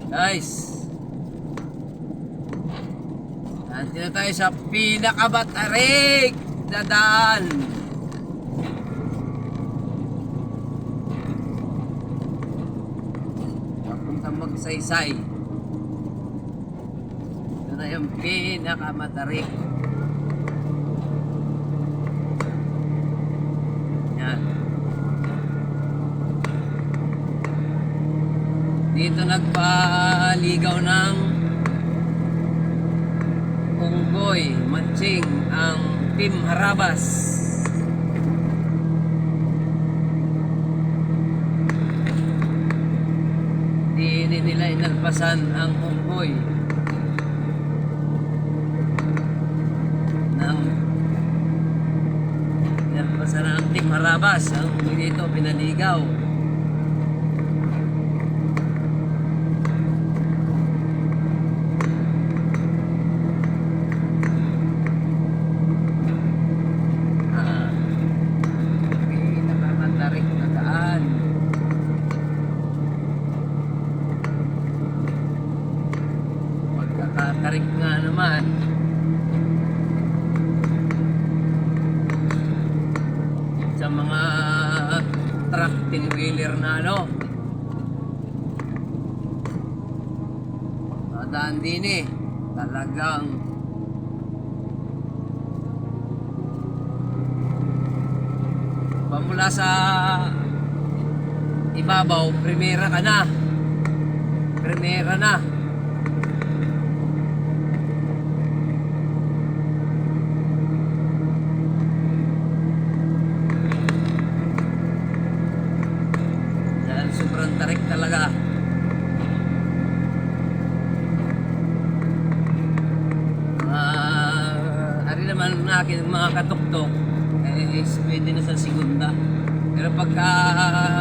Guys, nandito tayo sa pinakabatarik na daan. Papunta Magsaysay. Ito na yung pinakamatarik. Yan. Dito nagpaligaw ng unggoy, matching ang Team Harabas. Di nila inalpasan ang unggoy ng inalpasan ang Team Harabas. Ang unggoy dito pinaligaw. Tarik nga naman. Sa mga truck tin-wheeler na nadaan din talagang pamula sa ibabaw, primera ka na. Sobrang tarik talaga. Ari naman na akin mga katuktok pwede na sa segunda. Pero pagka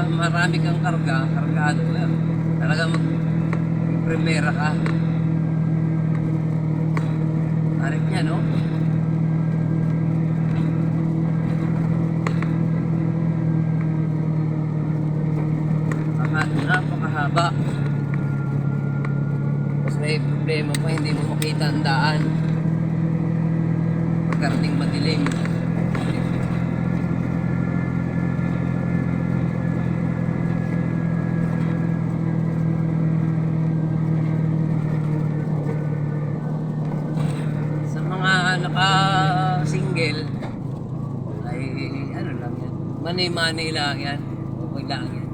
marami kang kargado, talaga mag-primera ka. Tarik niya, no? Napakahaba. Tapos may problema pa, hindi mo makita ang daan pagkarating madilim. Sa mga naka-single ay ano lang yan, money lang yan, okay lang yan.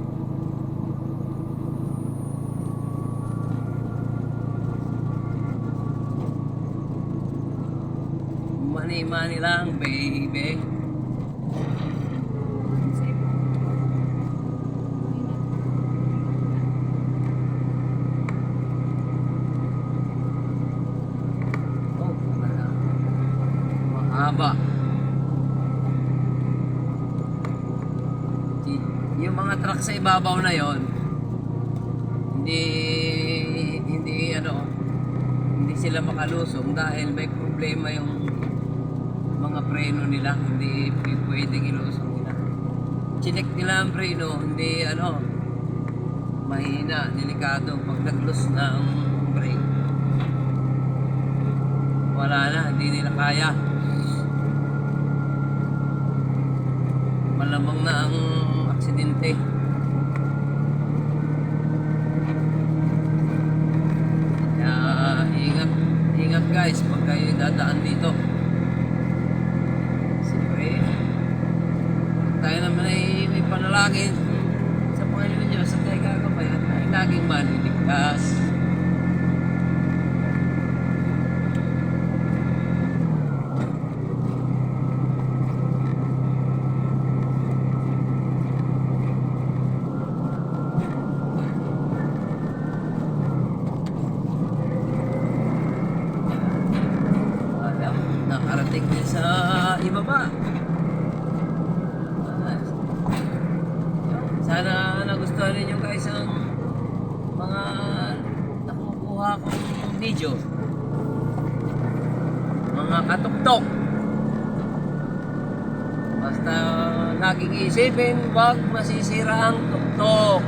Money lang, baby. Oh, talaga. Mahaba. Yung mga truck sa ibabaw na yon, hindi sila makalusong dahil may problema yung mga preno nila, hindi pwedeng ilusong nila. Chinek nila ang preno, hindi mahina, delikado. Pag nag-loose na ang brake, wala na, hindi nila kaya. Malamang na ang aksidente. Kaya ingat guys pag kayo dadaan dito. Tayo naman ay may panalangin sa Panginoon Diyos sa tayo gagabayan ay laging maniligtas. Nakarating din sa ibaba. Sana nagustuhan ninyo guys ang mga nakukuha kong video. Mga katuktok. Basta laging isipin, huwag masisira ang tuktok.